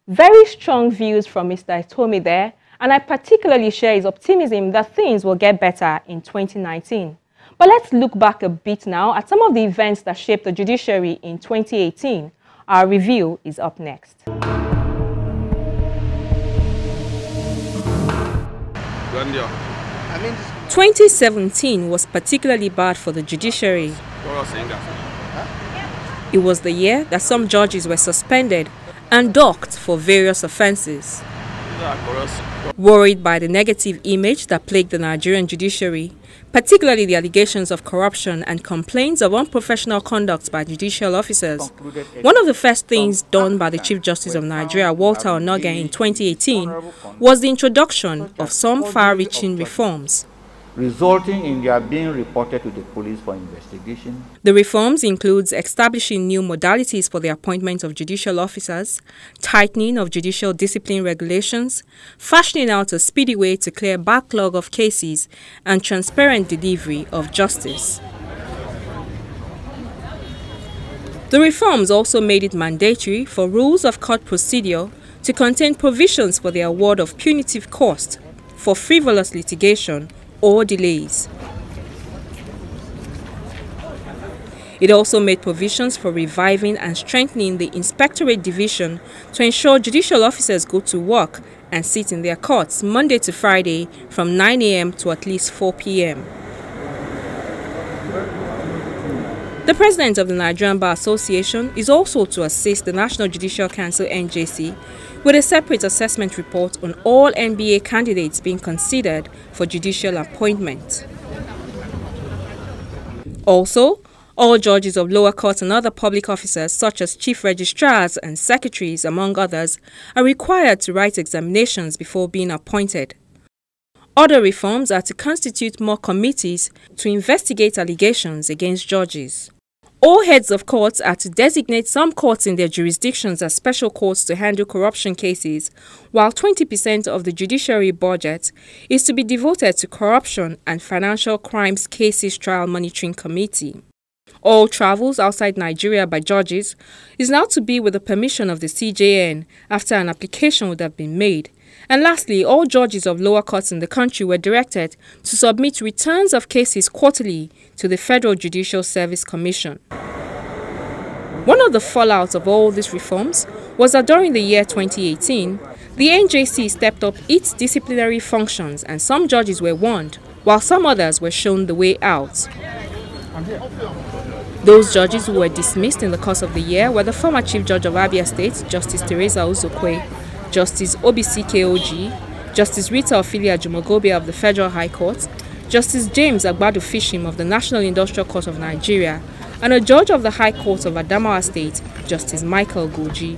Very strong views from Mr. Itomi there, and I particularly share his optimism that things will get better in 2019. But let's look back a bit now at some of the events that shaped the judiciary in 2018. Our review is up next. 2017 was particularly bad for the judiciary. It was the year that some judges were suspended and docked for various offences. Worried by the negative image that plagued the Nigerian judiciary, particularly the allegations of corruption and complaints of unprofessional conduct by judicial officers, one of the first things done by the Chief Justice of Nigeria, Walter Onnoghen, in 2018 was the introduction of some far-reaching reforms, resulting in their being reported to the police for investigation. The reforms includes establishing new modalities for the appointment of judicial officers, tightening of judicial discipline regulations, fashioning out a speedy way to clear a backlog of cases, and transparent delivery of justice. The reforms also made it mandatory for rules of court procedure to contain provisions for the award of punitive cost for frivolous litigation or delays. It also made provisions for reviving and strengthening the Inspectorate Division to ensure judicial officers go to work and sit in their courts Monday to Friday from 9 a.m. to at least 4 p.m. The President of the Nigerian Bar Association is also to assist the National Judicial Council (NJC) with a separate assessment report on all NBA candidates being considered for judicial appointment. Also, all judges of lower courts and other public officers, such as chief registrars and secretaries, among others, are required to write examinations before being appointed. Other reforms are to constitute more committees to investigate allegations against judges. All heads of courts are to designate some courts in their jurisdictions as special courts to handle corruption cases, while 20% of the judiciary budget is to be devoted to corruption and financial crimes cases trial monitoring committee. All travels outside Nigeria by judges is now to be with the permission of the CJN after an application would have been made. And lastly, all judges of lower courts in the country were directed to submit returns of cases quarterly to the Federal Judicial Service Commission. One of the fallouts of all these reforms was that during the year 2018, the NJC stepped up its disciplinary functions and some judges were warned, while some others were shown the way out. Those judges who were dismissed in the course of the year were the former Chief Judge of Abia State, Justice Teresa Uzokwe, Justice Obisi Koji, Justice Rita Ophelia Jumogobia of the Federal High Court, Justice James Agbadu Fishim of the National Industrial Court of Nigeria, and a judge of the High Court of Adamawa State, Justice Michael Goji.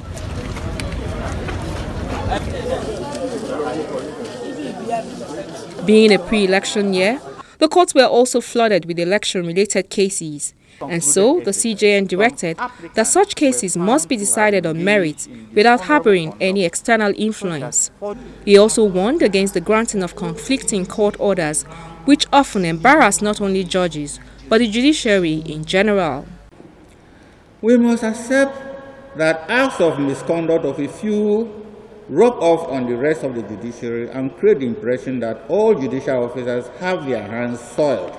Being a pre-election year, the courts were also flooded with election-related cases, and so the CJN directed that such cases must be decided on merit without harboring any external influence. He also warned against the granting of conflicting court orders, which often embarrass not only judges, but the judiciary in general. We must accept that acts of misconduct of a few rub off on the rest of the judiciary and create the impression that all judicial officers have their hands soiled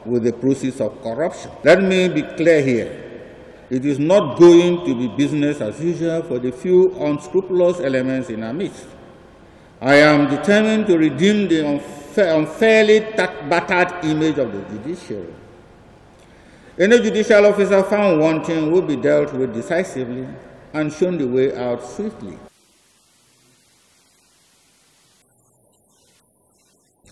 with the proceeds of corruption. Let me be clear here. It is not going to be business as usual for the few unscrupulous elements in our midst. I am determined to redeem the unfairly battered image of the judiciary. Any judicial officer found wanting will be dealt with decisively and shown the way out swiftly.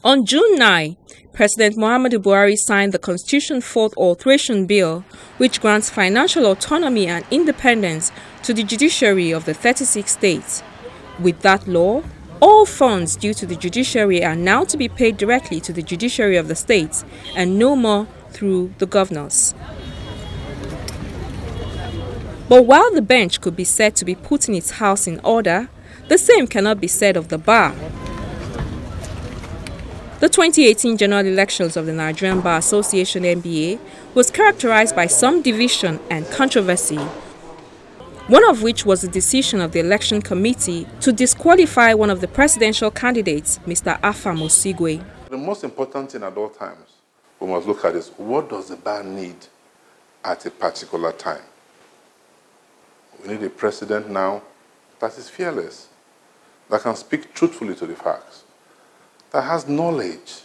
On June 9, President Muhammadu Buhari signed the Constitution 4th Alteration Bill, which grants financial autonomy and independence to the judiciary of the 36 states. With that law, all funds due to the judiciary are now to be paid directly to the judiciary of the states and no more through the governors. But while the bench could be said to be putting its house in order, the same cannot be said of the bar. The 2018 general elections of the Nigerian Bar Association (NBA) was characterized by some division and controversy. one of which was the decision of the election committee to disqualify one of the presidential candidates, Mr. Afam Osigwe. The most important thing at all times we must look at is, what does the bar need at a particular time? We need a president now that is fearless, that can speak truthfully to the facts, that has knowledge,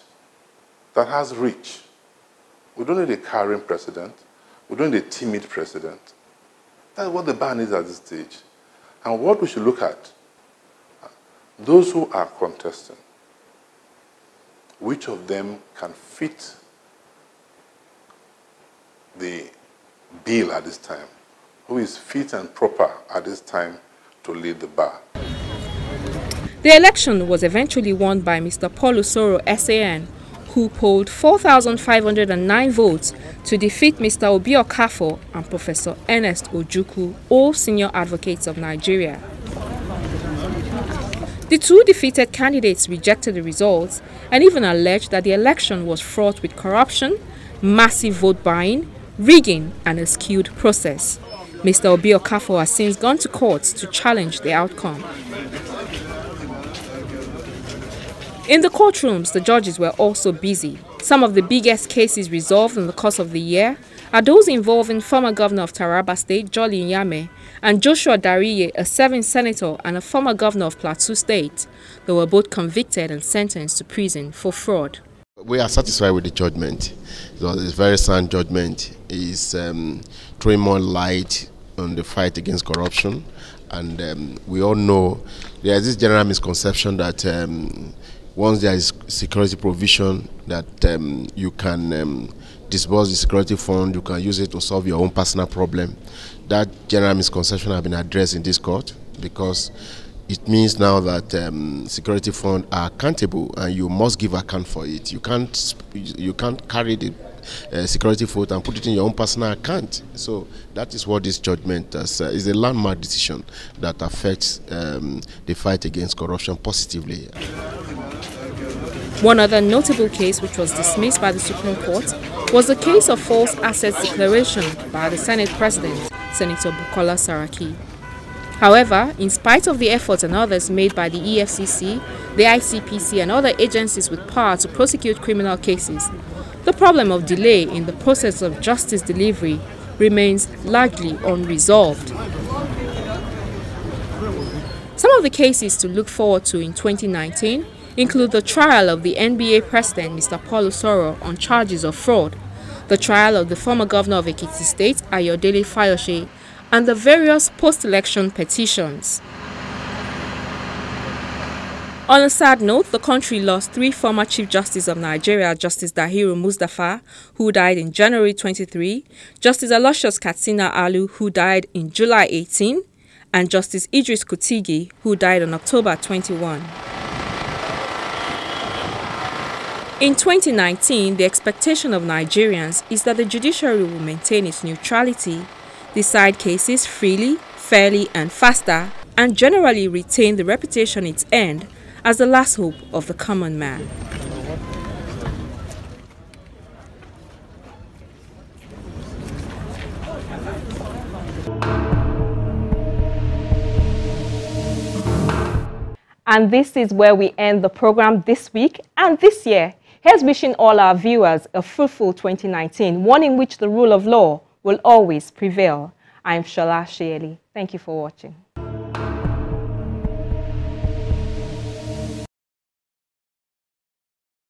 that has reach. We don't need a carrying president. We don't need a timid president. That's what the bar needs at this stage. And what we should look at, those who are contesting, which of them can fit the bill at this time? Who is fit and proper at this time to lead the bar? The election was eventually won by Mr. Paul Osoro SAN, who polled 4,509 votes to defeat Mr. Obi Okafo and Professor Ernest Ojukwu, all senior advocates of Nigeria. The two defeated candidates rejected the results and even alleged that the election was fraught with corruption, massive vote buying, rigging, and a skewed process. Mr. Obi Okafo has since gone to court to challenge the outcome. In the courtrooms, the judges were also busy. Some of the biggest cases resolved in the course of the year are those involving former governor of Taraba State, Jolly Nyame, and Joshua Dariye, a serving senator and a former governor of Plateau State. They were both convicted and sentenced to prison for fraud. We are satisfied with the judgment. It's a very sound judgment. It's throwing more light on the fight against corruption. And we all know there is this general misconception that once there is security provision, that you can disburse the security fund, you can use it to solve your own personal problem. That general misconception has been addressed in this court, because it means now that security funds are accountable and you must give account for it. You can't carry the security fund and put it in your own personal account. So that is what this judgment is a landmark decision that affects the fight against corruption positively. One other notable case which was dismissed by the Supreme Court was the case of false assets declaration by the Senate President, Senator Bukola Saraki. However, in spite of the efforts and others made by the EFCC, the ICPC and other agencies with power to prosecute criminal cases, the problem of delay in the process of justice delivery remains largely unresolved. Some of the cases to look forward to in 2019 include the trial of the NBA president, Mr. Paul Osoro, on charges of fraud, the trial of the former governor of Ekiti State, Ayodele Fayose, and the various post-election petitions. On a sad note, the country lost three former Chief Justice of Nigeria, Justice Dahiru Mustafa, who died in January 23, Justice Aloysius Katsina Alu, who died in July 18, and Justice Idris Kutigi, who died on October 21. In 2019, the expectation of Nigerians is that the judiciary will maintain its neutrality, decide cases freely, fairly, and faster, and generally retain the reputation it's earned as the last hope of the common man. And this is where we end the program this week and this year. Here's wishing all our viewers a fruitful 2019, one in which the rule of law will always prevail. I'm Shola Shieli. Thank you for watching.